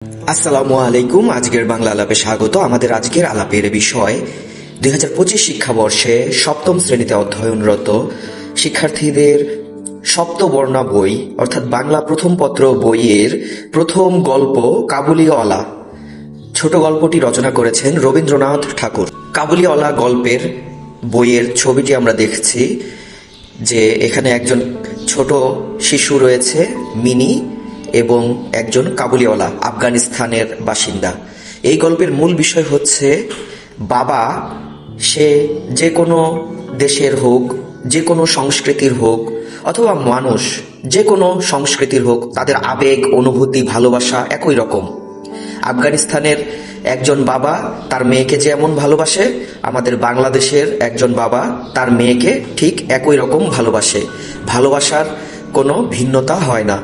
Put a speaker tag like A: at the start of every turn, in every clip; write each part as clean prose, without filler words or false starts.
A: আসসালামু আলাইকুম। আজকের বাংলা আলাপে স্বাগত। আমাদের আজকের আলাপের বিষয় 2025 শিক্ষাবর্ষে সপ্তম শ্রেণীতে অধ্যয়নরত শিক্ষার্থীদের সপ্তবর্ণা বই অর্থাৎ বাংলা প্রথম পত্র বইয়ের প্রথম গল্প কাবুলিওয়ালা ছোট গল্পটি রচনা করেছেন রবীন্দ্রনাথ ঠাকুর। কাবুলিওয়ালা গল্পের বইয়ের ছবিটি আমরা দেখছি যে এখানে একজন ছোট শিশু রয়েছে মিনি এবং একজন কাবুলিওয়ালা আফগানিস্তানের বাসিন্দা। এই গল্পের মূল বিষয় হচ্ছে বাবা, সে যে কোনো দেশের হোক, যে কোনো সংস্কৃতির হোক, অথবা মানুষ যে কোনো সংস্কৃতির হোক, তাদের আবেগ, অনুভূতি, ভালোবাসা একই রকম। আফগানিস্তানের একজন বাবা তার মেয়েকে যেমন ভালোবাসে, আমাদের বাংলাদেশের একজন বাবা তার মেয়েকে ঠিক একই রকম ভালোবাসে। ভালোবাসার কোনো ভিন্নতা হয় না।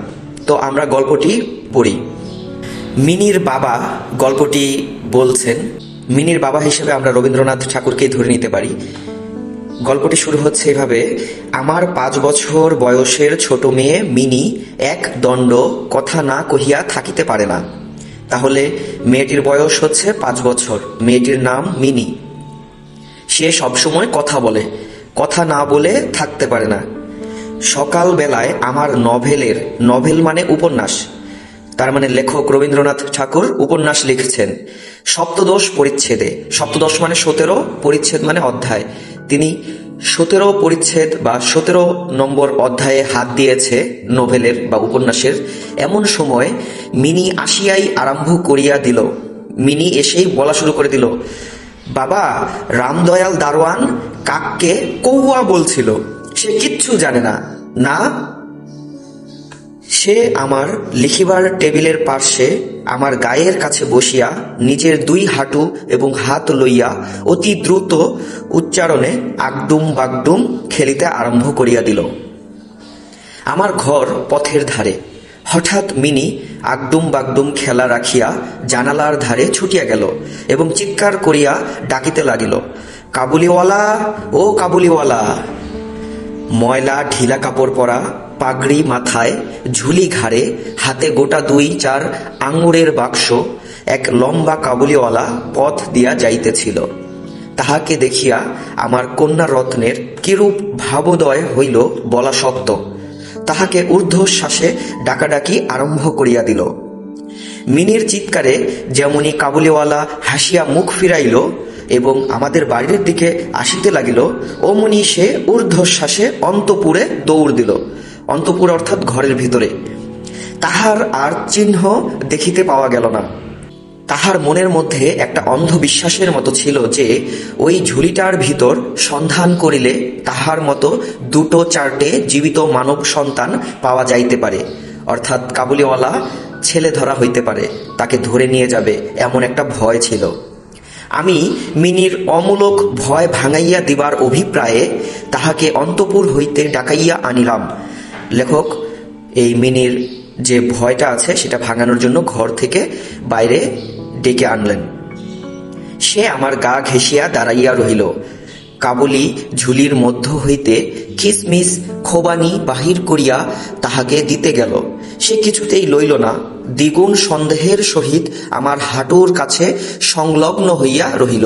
A: তো আমরা গল্পটি পড়ি। মিনির বাবা গল্পটি বলছেন। মিনির বাবা হিসেবে আমরা রবীন্দ্রনাথ ঠাকুরকেই ধরে নিতে পারি। গল্পটি শুরু হচ্ছে এভাবে: আমার 5 বছর বয়সের ছোট মেয়ে মিনি এক দণ্ড কথা না কহিয়া থাকিতে পারে না। তাহলে মেয়েটির বয়স হচ্ছে 5 বছর, মেয়েটির নাম মিনি। সে সবসময় কথা বলে, কথা না বলে থাকতে পারে না। সকাল বেলায় আমার নভেল মানে উপন্যাস, তার মানে লেখক রবীন্দ্রনাথ ঠাকুর উপন্যাস লিখছেন সপ্তদশ পরিচ্ছেদে। সপ্তদশ মানে 17, পরিচ্ছেদ মানে অধ্যায়। তিনি 17 পরিচ্ছেদ বা 17 নম্বর অধ্যায়ে হাত দিয়েছে নোভেলের বা উপন্যাসের। এমন সময় মিনি আসিয়াই আরম্ভ করিয়া দিল। মিনি এসেই বলা শুরু করে দিল, বাবা, রামদয়াল দারোয়ান কাককে কৌয়া বলছিল, সে কিচ্ছু জানে না। না, সে আমার লিখিবার টেবিলের পার্শ্বে আমার গায়ের কাছে বসিয়া নিজের 2 হাঁটু এবং হাত লইয়া অতি দ্রুত উচ্চারণে আগডুম বাগডুম খেলিতে আরম্ভ করিয়া দিল। আমার ঘর পথের ধারে। হঠাৎ মিনি আগডুম বাগডুম খেলা রাখিয়া জানালার ধারে ছুটিয়া গেল এবং চিৎকার করিয়া ডাকিতে লাগিল, কাবুলিওয়ালা, ও কাবুলিওয়ালা। ময়লা ঢিলা কাপড় পরা, পাগড়ি মাথায়, ঝুলি ঘাড়ে, হাতে গোটা 2-4 আঙুরের বাক্স এক লম্বা কাবুলিওয়ালা পথ দিয়া যাইতেছিল। তাহাকে দেখিয়া আমার কন্যা রত্নের কিরূপ ভাবোদয় হইল বলা শক্ত। তাহাকে ঊর্ধ্বশ্বাসে ডাকাডাকি আরম্ভ করিয়া দিল। মিনির চিৎকারে যেমনি কাবুলিওয়ালা হাসিয়া মুখ ফিরাইল এবং আমাদের বাড়ির দিকে আসিতে লাগিল, অমনি সে ঊর্ধ্বশ্বাসে অন্তপুরে দৌড় দিল। অন্তপুর অর্থাৎ ঘরের ভিতরে। তাহার আর চিহ্ন দেখিতে পাওয়া গেল না। তাহার মনের মধ্যে একটা অন্ধবিশ্বাসের মতো ছিল যে ওই ঝুলিটার ভিতর সন্ধান করিলে তাহার মতো 2-4টে জীবিত মানব সন্তান পাওয়া যাইতে পারে, অর্থাৎ কাবুলিওয়ালা ছেলে ধরা হইতে পারে, তাকে ধরে নিয়ে যাবে, এমন একটা ভয় ছিল। আমি মিনির অমূলক ভয় ভাঙাইয়া দিবার অভিপ্রায়ে তাহাকে অন্তপুর হইতে ডাকাইয়া আনিলাম। লেখক এই মিনির যে ভয়টা আছে সেটা ভাঙানোর জন্য ঘর থেকে বাইরে ডেকে আনলেন। সে আমার গা ঘেঁষিয়া দাঁড়াইয়া রহিল। কাবুলি ঝুলির মধ্য হইতে কিসমিস খোবানি বাহির করিয়া তাহাকে দিতে গেল। সে কিছুতেই লইল না। দ্বিগুণ সন্দেহের সহিত আমার হাঁটুর কাছে সংলগ্ন হইয়া রহিল।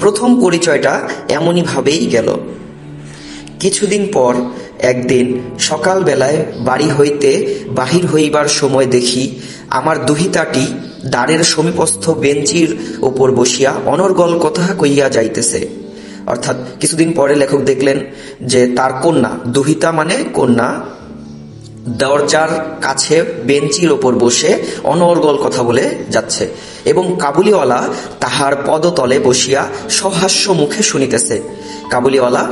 A: প্রথম পরিচয়টা এমনই ভাবেই গেল। কিছুদিন পর একদিন সকাল বেলায় বাড়ি হইতে বাহির হইবার সময় দেখি আমার দুহিতাটি দ্বারের সমীপস্থ বেঞ্চির ওপর বসিয়া অনর্গল কথা কইয়া যাইতেছে। অর্থাৎ কিছুদিন পরে লেখক দেখলেন যে তার কন্যা, দুহিতা মানে কন্যা, দরজার কাছে বেঞ্চির ওপর বসে অনর্গল কথা বলে যাচ্ছে এবং কাবুলিওয়ালা তাহার পদতলে বসিয়া সহাস্য মুখে শুনিতেছে। কাবুলিওয়ালা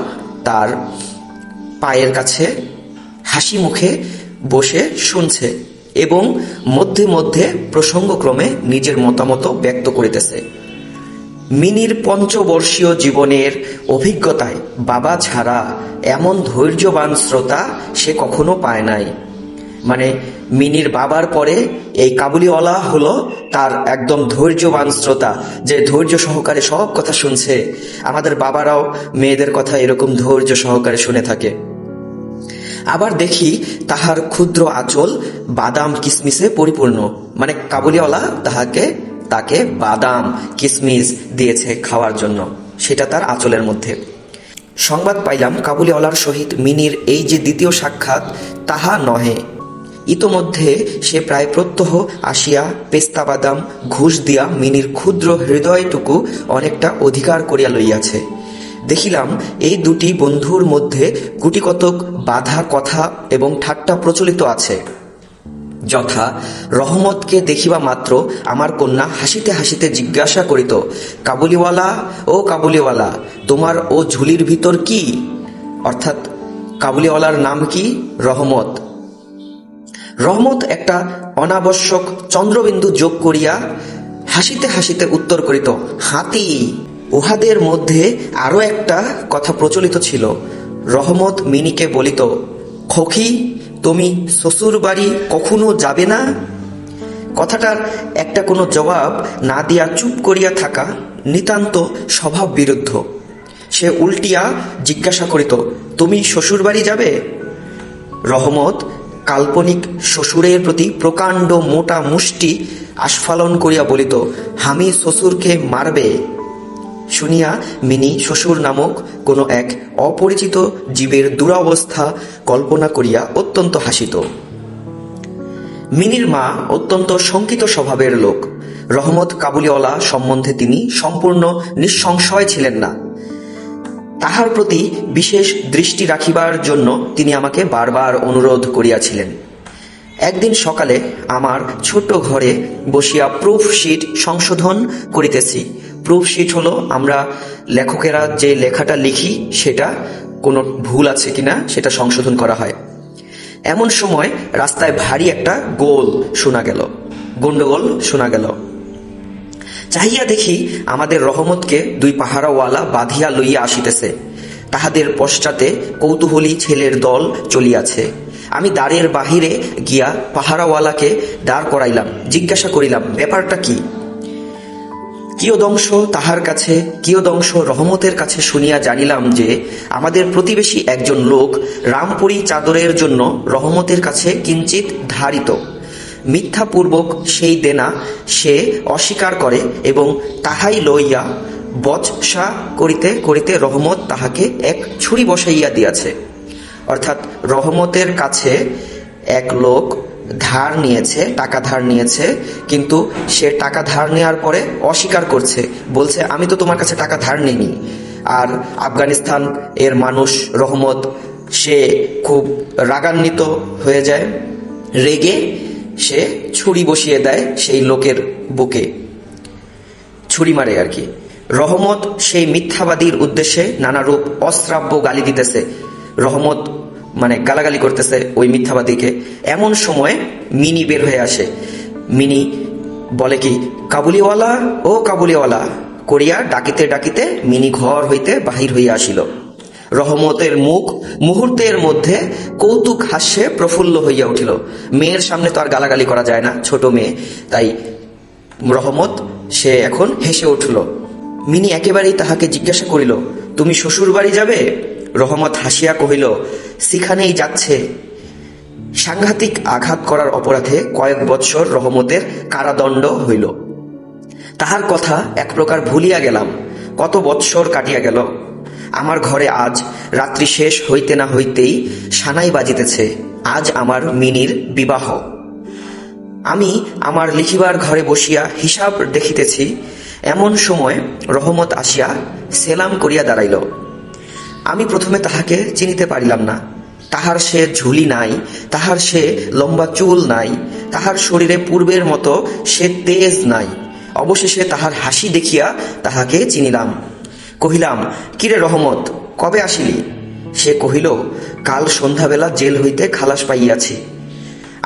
A: তার পায়ের কাছে হাসি মুখে বসে শুনছে এবং মধ্যে মধ্যে প্রসঙ্গক্রমে নিজের মতামত ব্যক্ত করিতেছে। মিনির 5 বর্ষীয় জীবনের অভিজ্ঞতায় বাবা ছাড়া এমন ধৈর্যবান শ্রোতা সে কখনো পায় নাই। মানে মিনির বাবার পরে এই কাবুলিওয়ালা হলো তার একদম ধৈর্যবান শ্রোতা, যে ধৈর্য সহকারে সব কথা শুনছে। আমাদের বাবারাও মেয়েদের কথা এরকম ধৈর্য সহকারে শুনে থাকে। আবার দেখি তাহার ক্ষুদ্র আঁচল বাদাম কিসমিসে পরিপূর্ণ, মানে কাবুলিওয়ালা তাকে বাদাম কিসমিস দিয়েছে খাওয়ার জন্য, সেটা তার আঁচলের মধ্যে। সংবাদ পাইলাম কাবুলিওয়ালার সহিত মিনির এই যে দ্বিতীয় সাক্ষাৎ তাহা নহে, ইতোমধ্যে সে প্রায় প্রত্যহ আসিয়া পেস্তা বাদাম ঘুষ দিয়া মিনির ক্ষুদ্র হৃদয়টুকু অনেকটা অধিকার করিয়া লইয়াছে। দেখিলাম এই দুটি বন্ধুর মধ্যে গুটিকতক বাধা কথা এবং ঠাট্টা প্রচলিত আছে, যথা রহমতকে দেখিবা মাত্র আমার কন্যা হাসিতে হাসিতে জিজ্ঞাসা করিত, কাবুলিওয়ালা ও কাবুলিওয়ালা, তোমার ও ঝুলির ভিতর কি? অর্থাৎ কাবুলিওয়ালার নাম কি? রহমত। রহমত একটা অনাবশ্যক চন্দ্রবিন্দু যোগ করিয়া হাসিতে হাসিতে উত্তর করিত, হাতি। উহাদের মধ্যে আরো একটা কথা প্রচলিত ছিল। রহমত মিনিকে বলিত, খোকি, তুমি শ্বশুর বাড়ি কখনো যাবে না? কথাটার একটা কোনো জবাব না দিয়া চুপ করিয়া থাকা নিতান্ত স্বভাব বিরুদ্ধ। সে উল্টিয়া জিজ্ঞাসা করিত, তুমি শ্বশুর বাড়ি যাবে? রহমত কাল্পনিক শ্বশুরের প্রতি প্রকাণ্ড মোটা মুষ্টি আস্ফালন করিয়া বলিত, আমি শ্বশুরকে মারবে। শুনিয়া মিনি শ্বশুর নামক কোনো এক অপরিচিত জীবের দুরবস্থা কল্পনা করিয়া অত্যন্ত হাসিত। মিনির মা অত্যন্ত শঙ্কিত স্বভাবের লোক। রহমত কাবুলিওয়ালা সম্বন্ধে তিনি সম্পূর্ণ নিঃসংশয় ছিলেন না। তাহার প্রতি বিশেষ দৃষ্টি রাখিবার জন্য তিনি আমাকে বারবার অনুরোধ করিয়াছিলেন। একদিন সকালে আমার ছোট ঘরে বসিয়া প্রুফশিট সংশোধন করিতেছি। প্রুফশিট হলো আমরা লেখকেরা যে লেখাটা লিখি সেটা কোনো ভুল আছে কিনা সেটা সংশোধন করা হয়। এমন সময় রাস্তায় ভারী একটা গন্ডগোল শোনা গেল। চাহিয়া দেখি আমাদের রহমতকে দুই পাহারাওয়ালা বাঁধিয়া লইয়া আসিতেছে। তাহাদের পশ্চাতে কৌতূহলী ছেলের দল চলিয়াছে। আমি দ্বারের বাহিরে গিয়া পাহারাওয়ালাকে দাঁড় করাইলাম, জিজ্ঞাসা করিলাম, ব্যাপারটা কি? কিয়দংশ তাহার কাছে, কিয়দংশ রহমতের কাছে শুনিয়া জানিলাম যে আমাদের প্রতিবেশী একজন লোক রামপুরি চাদরের জন্য রহমতের কাছে কিঞ্চিত ধারিত। মিথ্যাপূর্বক সেই দেনা সে অস্বীকার করে এবং তাহাই লইয়া বচসা করিতে করিতে রহমত তাহাকে এক ছুরি বসাইয়া দিয়াছে। অর্থাৎ রহমতের কাছে এক লোক টাকা ধার নিয়েছে, কিন্তু সে টাকা ধার নেওয়ার পরে অস্বীকার করছে, বলছে আমি তো তোমার কাছে টাকা ধার নিইনি। আর আফগানিস্তান এর মানুষ রহমত, সে খুব রাগান্বিত হয়ে যায়, রেগে সে ছুরি বসিয়ে দেয় সেই লোকের বুকে, ছুরি মারে আর কি। রহমত সেই মিথ্যাবাদীর উদ্দেশ্যে নানারূপ অশ্রাব্য গালি দিতেছে, রহমত মানে গালাগালি করতেছে ওই মিথ্যাবাদীকে। এমন সময় মিনি বের হয়ে আসে। মিনি বলে কি, কাবুলিওয়ালা ও কাবুলিওয়ালা করিয়া ডাকিতে ডাকিতে মিনি ঘর হইতে বাহির হইয়া আসিল। রহমতের মুখ মুহূর্তের মধ্যে কৌতুক হাস্যে প্রফুল্ল হইয়া উঠিল। মেয়ের সামনে তো আর গালাগালি করা যায় না, ছোট মেয়ে, তাই রহমত সে এখন হেসে উঠল। মিনি একেবারেই তাহাকে জিজ্ঞাসা করিল, তুমি শ্বশুর বাড়ি যাবে? রহমত হাসিয়া কহিল, সেখানেই যাচ্ছে। সাংঘাতিক আঘাত করার অপরাধে কয়েক বৎসর রহমতের কারাদণ্ড হইল। তাহার কথা এক প্রকার ভুলিয়া গেলাম। কত বৎসর কাটিয়া গেল। আমার ঘরে আজ রাত্রি শেষ হইতে না হইতেই সানাই বাজিতেছে। আজ আমার মিনির বিবাহ। আমি আমার লিখিবার ঘরে বসিয়া হিসাব দেখিতেছি। এমন সময় রহমত আসিয়া সেলাম করিয়া দাঁড়াইল। আমি প্রথমে তাহাকে চিনিতে পারিলাম না। তাহার সে ঝুলি নাই, তাহার সে লম্বা চুল নাই, তাহার শরীরে পূর্বের মতো সে তেজ নাই। অবশেষে তাহার হাসি দেখিয়া তাহাকে চিনিলাম। কহিলাম, কিরে রহমত, কবে আসিলি? সে কহিল, কাল সন্ধ্যাবেলা জেল হইতে খালাস পাইয়াছি।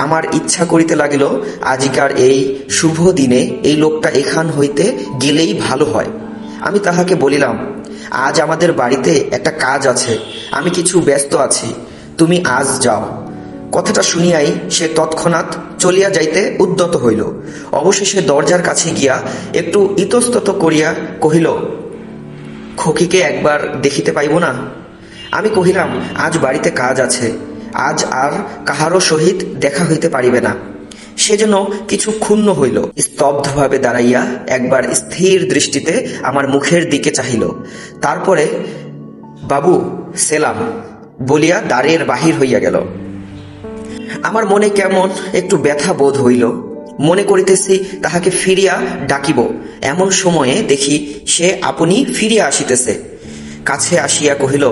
A: আমার ইচ্ছা করিতে লাগিল আজিকার এই শুভ দিনে এই লোকটা এখান হইতে গেলেই ভালো হয়। আমি তাহাকে বলিলাম, আজ আমাদের বাড়িতে একটা কাজ আছে, আমি কিছু ব্যস্ত আছি, তুমি আজ যাও। কথাটা শুনিয়াই সে তৎক্ষণাৎ চলিয়া যাইতে উদ্যত হইল। অবশেষে দরজার কাছে গিয়া একটু ইতস্তত করিয়া কহিল, খোকিকে একবার দেখিতে পাইব না? আমি কহিলাম, আজ বাড়িতে কাজ আছে, আজ আর কাহারও সহিত দেখা হইতে পারিবে না। সে যেন কিছু ক্ষুণ্ণ হইল, স্তব্ধভাবে দাঁড়াইয়া একবার স্থির দৃষ্টিতে আমার মুখের দিকে চাহিল। তারপরে বাবু সেলাম বলিয়া দ্বারের বাহির হইয়া গেল। আমার মনে কেমন একটু ব্যথা বোধ হইল। মনে করিতেছি তাহাকে ফিরিয়া ডাকিব, এমন সময়ে দেখি সে আপনি ফিরিয়া আসিতেছে। কাছে আসিয়া কহিল,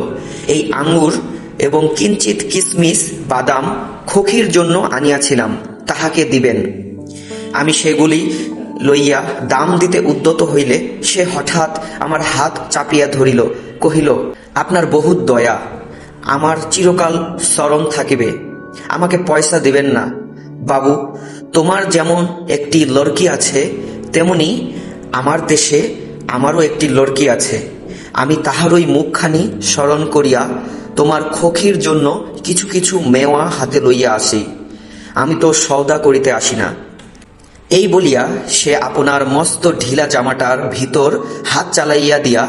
A: এই আঙ্গুর এবং কিঞ্চিত কিশমিশ বাদাম খোকির জন্য আনিয়াছিলাম, তাহাকে দিবেন। আমি সেগুলি লইয়া দাম দিতে উদ্যত হইলে সে হঠাৎ আমার হাত চাপিয়া ধরিল, কহিল, আপনার বহুত দয়া, আমার চিরকাল স্মরণ থাকিবে। আমাকে পয়সা দিবেন না বাবু, তোমার যেমন একটি লড়কি আছে তেমনি আমার দেশে আমারও একটি লড়কি আছে। আমি তাহারই মুখখানি স্মরণ করিয়া তোমার খোকির জন্য কিছু কিছু মেওয়া হাতে লইয়া আসি। আমি তো সওদা করিতে আসি না। এই বলিয়া সে আপনার মস্ত ঢিলা জামাটার ভিতর হাত চালাইয়া দিয়া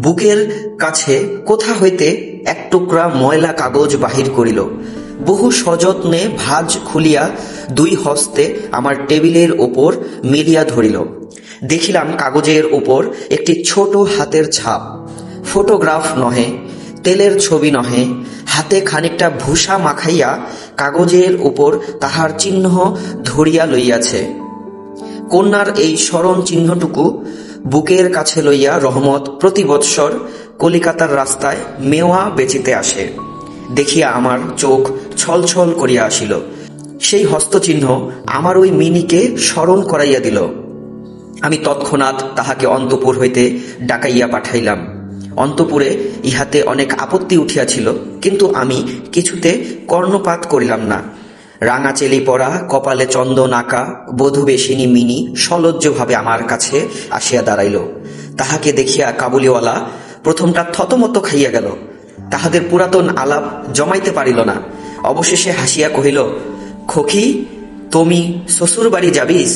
A: বুকের কাছে কোথা হইতে এক টুকরা ময়লা কাগজ বাহির করিল। বহু সযত্নে ভাঁজ খুলিয়া দুই হস্তে আমার টেবিলের ওপর মিলিয়া ধরিল। দেখিলাম কাগজের ওপর একটি ছোট হাতের ছাপ, ফটোগ্রাফ নহে, তেলের ছবি নহে, হাতে খানিকটা ভূষা মাখাইয়া কাগজের উপর তাহার চিহ্ন ধরিয়া লইয়াছে। কন্যার এই স্মরণ চিহ্নটুকু বুকের কাছে লইয়া রহমত প্রতি বৎসর কলিকাতার রাস্তায় মেওয়া বেচিতে আসে। দেখিয়া আমার চোখ ছলছল করিয়া আসিল। সেই হস্তচিহ্ন আমার ওই মিনিকে স্মরণ করাইয়া দিল। আমি তৎক্ষণাৎ তাহাকে অন্তঃপুর হইতে ডাকাইয়া পাঠাইলাম। অন্তঃপুরে ইহাতে অনেক আপত্তি উঠিয়াছিল, কিন্তু আমি কিছুতে কর্ণপাত করিলাম না। রাঙা চেলি পরা, কপালে চন্দন আঁকা বধূবেশিনী মিনি সলজ্জভাবে আমার কাছে আসিয়া দাঁড়াইল। তাহাকে দেখিয়া কাবুলিওয়ালা প্রথমটা থতমত খাইয়া গেল। তাহাদের পুরাতন আলাপ জমাইতে পারিল না। অবশেষে হাসিয়া কহিল, খোকি, তুমি শ্বশুর বাড়ি যাবিস?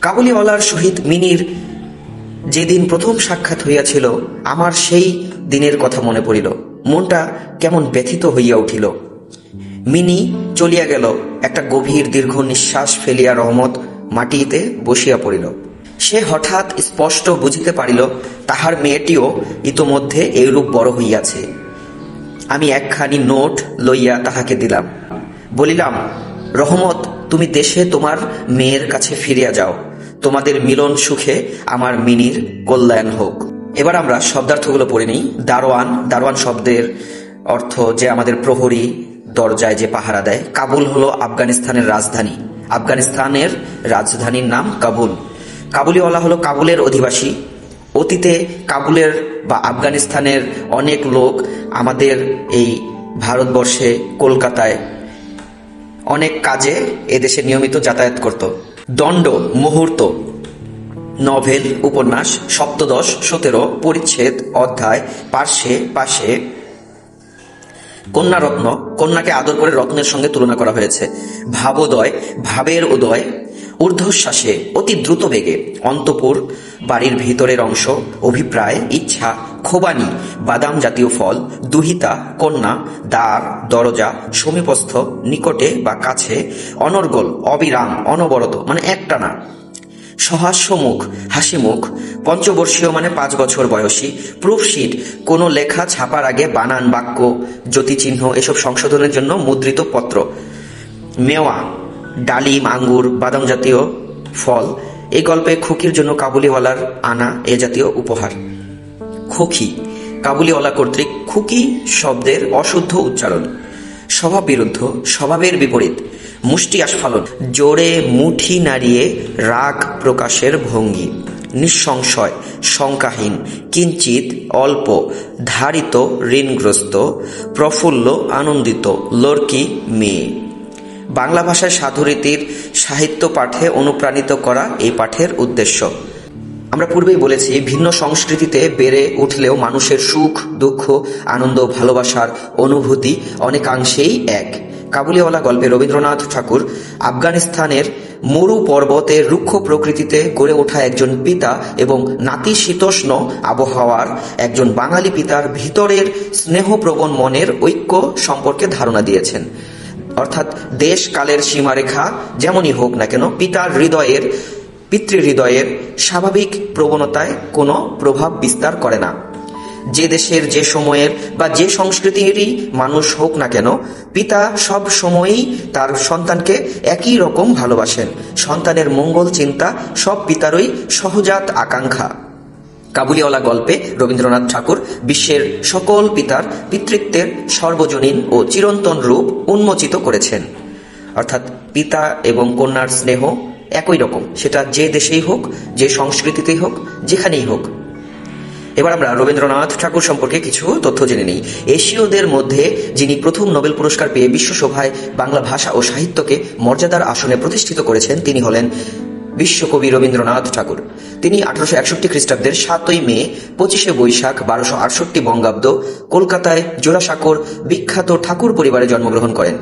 A: কাবুলিওয়ালার সহিত মিনির যেদিন প্রথম সাক্ষাৎ হইয়াছিল, আমার সেই দিনের কথা মনে পড়িল। মনটা কেমন ব্যথিত হইয়া উঠিল। মিনি চলিয়া গেল। একটা গভীর দীর্ঘ নিঃশ্বাস ফেলিয়া রহমত মাটিতে বসিয়া পড়িল। সে হঠাৎ স্পষ্ট বুঝিতে পারিল তাহার মেয়েটিও ইতোমধ্যে এইরূপ বড় হইয়াছে। আমি একখানি নোট লইয়া তাহাকে দিলাম। বলিলাম, রহমত, তুমি দেশে তোমার মেয়ের কাছে ফিরিয়া যাও। তোমাদের মিলন সুখে আমার মিনির কল্যাণ হোক। এবার আমরা শব্দার্থগুলো পড়ে নিই। দারোয়ান, দারোয়ান শব্দের অর্থ যে আমাদের প্রহরী, দরজায় যে পাহারা দেয়। কাবুল হলো আফগানিস্তানের রাজধানী। আফগানিস্তানের রাজধানীর নাম কাবুল। কাবুলিওয়ালা হলো কাবুলের অধিবাসী। অতীতে কাবুলের বা আফগানিস্তানের অনেক লোক আমাদের এই ভারতবর্ষে কলকাতায় অনেক কাজে এদেশে নিয়মিত যাতায়াত করত। দণ্ড, মুহূর্ত, নভেল, উপন্যাস, সপ্তদশ, 17, পরিচ্ছেদ, অধ্যায়, পার্শ্বে, পাশে। কন্যারত্ন, কন্যাকে আদর করে রত্নের সঙ্গে তুলনা করা হয়েছে। ভাবোদয়, ভাবের উদয়। ঊর্ধ্বশ্বাসে, অতি দ্রুত বেগে। অন্তঃপুর, বাড়ির ভিতরের অংশ। অভিপ্রায়, ইচ্ছা। খোবানি, বাদাম জাতীয় ফল। দুহিতা, কন্যা। দ্বার, দরজা। সমীপস্থ, নিকটে বা কাছে। অনর্গল, অবিরাম, অনবরত মানে একটানা। সহাস্যমুখ, হাসিমুখ। পঞ্চবর্ষীয় মানে 5 বছর বয়সী। প্রুফশিট, কোনো লেখা ছাপার আগে বানান, বাক্য, জ্যোতিচিহ্ন এসব সংশোধনের জন্য মুদ্রিত পত্র। মেওয়া, ডালিম, আঙ্গুর, বাদাম জাতীয় ফল। এই গল্পে খুকির জন্য কাবুলিওয়ালার আনা এ জাতীয় উপহার। খোকি, কাবুলিওয়ালা কর্তৃক খুকি শব্দের অশুদ্ধ উচ্চারণ। স্বভাব বিরুদ্ধ, স্বভাবের বিপরীত। মুষ্টি আস্ফালন, জোরে মুঠি নাড়িয়ে রাগ প্রকাশের ভঙ্গি। নিঃসংশয়, শঙ্কাহীন। কিঞ্চিত, অল্প। ধারিত, ঋণগ্রস্ত। প্রফুল্ল, আনন্দিত। লড়কি, মেয়ে। বাংলা ভাষায় সাধুরীতির সাহিত্য পাঠে অনুপ্রাণিত করা এই পাঠের উদ্দেশ্য। আমরা পূর্বেই বলেছি, ভিন্ন সংস্কৃতিতে বেড়ে উঠলেও মানুষের সুখ, দুঃখ, আনন্দ, ভালোবাসার অনুভূতি অনেকাংশেই এক। কাবুলিওয়ালা গল্পে রবীন্দ্রনাথ ঠাকুর আফগানিস্তানের মরু পর্বতের রুক্ষ প্রকৃতিতে গড়ে ওঠা একজন পিতা এবং নাতিশীতোষ্ণ আবহাওয়ার একজন বাঙালি পিতার ভিতরের স্নেহপ্রবণ মনের ঐক্য সম্পর্কে ধারণা দিয়েছেন। অর্থাৎ দেশ কালের সীমারেখা যেমনই হোক না কেন, পিতৃহৃদয়ের স্বাভাবিক প্রবণতায় কোনো প্রভাব বিস্তার করে না। যে দেশের, যে সময়ের বা যে সংস্কৃতিরই মানুষ হোক না কেন, পিতা সব সময়ই তার সন্তানকে একই রকম ভালোবাসেন। সন্তানের মঙ্গল চিন্তা সব পিতারই সহজাত আকাঙ্ক্ষা। কাবুলিওয়ালা গল্পে রবীন্দ্রনাথ ঠাকুর বিশ্বের সকল পিতার পিতৃত্বের সর্বজনীন ও চিরন্তন রূপ উন্মোচিত করেছেন। অর্থাৎ পিতা এবং কন্যার স্নেহ একই রকম, সেটা যে দেশেই হোক, যে সংস্কৃতিতেই হোক, যেখানেই হোক। এবার আমরা রবীন্দ্রনাথ ঠাকুর সম্পর্কে কিছু তথ্য জেনে নিই। এশীয়দের মধ্যে যিনি প্রথম নোবেল পুরস্কার পেয়ে বিশ্বসভায় বাংলা ভাষা ও সাহিত্যকে মর্যাদার আসনে প্রতিষ্ঠিত করেছেন, তিনি হলেন বিশ্বকবি রবীন্দ্রনাথ ঠাকুর। তিনি 1861 খ্রিস্টাব্দের 7ই মে, 25শে বৈশাখ 1268 বঙ্গাব্দ কলকাতায় জোড়াসাঁকোর বিখ্যাত ঠাকুর পরিবারে জন্মগ্রহণ করেন।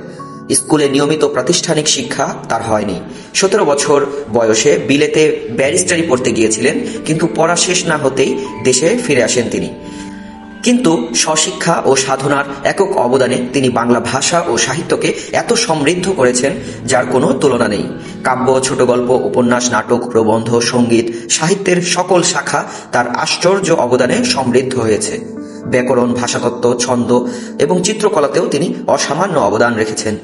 A: স্কুলে নিয়মিত প্রাতিষ্ঠানিক শিক্ষা তার হয়নি। 17 বছর বয়সে বিলেতে ব্যারিস্টারি পড়তে গিয়েছিলেন, কিন্তু পড়া শেষ না হতেই দেশে ফিরে আসেন তিনি। কিন্তু স্বশিক্ষা ও সাধনার একক অবদানে তিনি বাংলা ভাষা ও সাহিত্যকে এত সমৃদ্ধ করেছেন যার কোনো তুলনা নেই। কাব্য, ছোট গল্প, উপন্যাস, নাটক, প্রবন্ধ, সঙ্গীত, সাহিত্যের সকল শাখা তার আশ্চর্য অবদানে সমৃদ্ধ হয়েছে। ব্যাকরণ, ভাষাতত্ত্ব, ছন্দ এবং চিত্রকলাতেও তিনি অসামান্য অবদান রেখেছেন।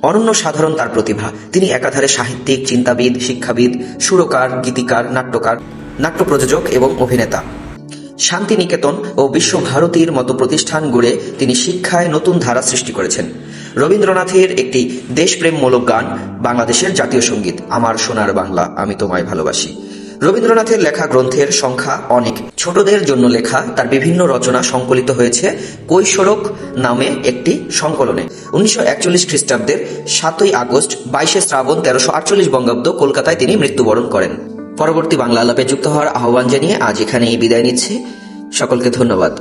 A: অনন্য সাধারণ তার প্রতিভা। তিনি একাধারে সাহিত্যিক, চিন্তাবিদ, শিক্ষাবিদ, সুরকার, গীতিকার, নাট্যকার, নাট্য প্রযোজক এবং অভিনেতা। শান্তিনিকেতন ও বিশ্বভারতীর মতো প্রতিষ্ঠান গড়ে তিনি শিক্ষায় নতুন ধারা সৃষ্টি করেছেন। রবীন্দ্রনাথের একটি দেশপ্রেমমূলক গান বাংলাদেশের জাতীয় সঙ্গীত, আমার সোনার বাংলা আমি তোমায় ভালোবাসি। রবীন্দ্রনাথের লেখা গ্রন্থের সংখ্যা অনেক। ছোটদের জন্য লেখা তার বিভিন্ন রচনা সংকলিত হয়েছে কৈশোরক নামে একটি সংকলনে। 1941 খ্রিস্টাব্দের 7ই আগস্ট, 22শে শ্রাবণ 1348 বঙ্গাব্দ কলকাতায় তিনি মৃত্যুবরণ করেন। পরবর্তী বাংলা আলাপে যুক্ত হওয়ার আহ্বান জানিয়ে আজ এখানেই বিদায় নিচ্ছি। সকলকে ধন্যবাদ।